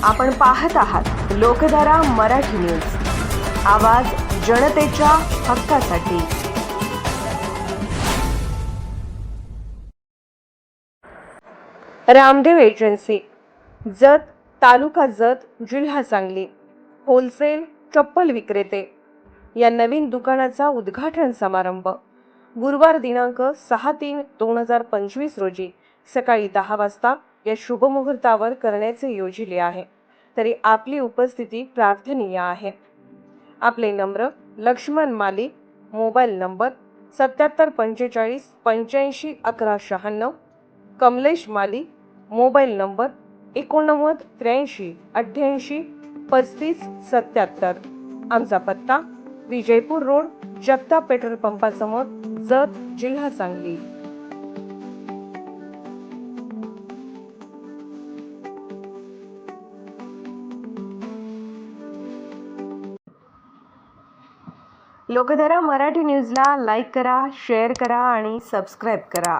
आपण पाहत आहात लोकधारा मराठी न्यूज, आवाज जनतेच्या हक्कासाठी। रामदेव एजन्सी, जत, तालुका जत, जिल्हा सांगली। होलसेल चप्पल विक्रेते या नवीन दुकानाचा उद्घाटन समारंभ गुरुवार दिनांक 6/3/2025 रोजी सकाळी 10 वाजता या शुभमुहूर्तावर करण्याचे योजिले आहे, तरी आपली उपस्थिती प्रार्थनीय आहे। आपले नम्र लक्ष्मण माली, मोबाईल नंबर 7745 85 11 96, कमलेश माली, मोबाईल नंबर 89 83 88 35 77। आमचा पत्ता विजयपूर रोड, जगताप पेट्रोल पंपासमोर, जत, जिल्हा सांगली। लोकधारा मराठी न्यूजला लाईक करा, शेअर करा आणि सबस्क्राईब करा।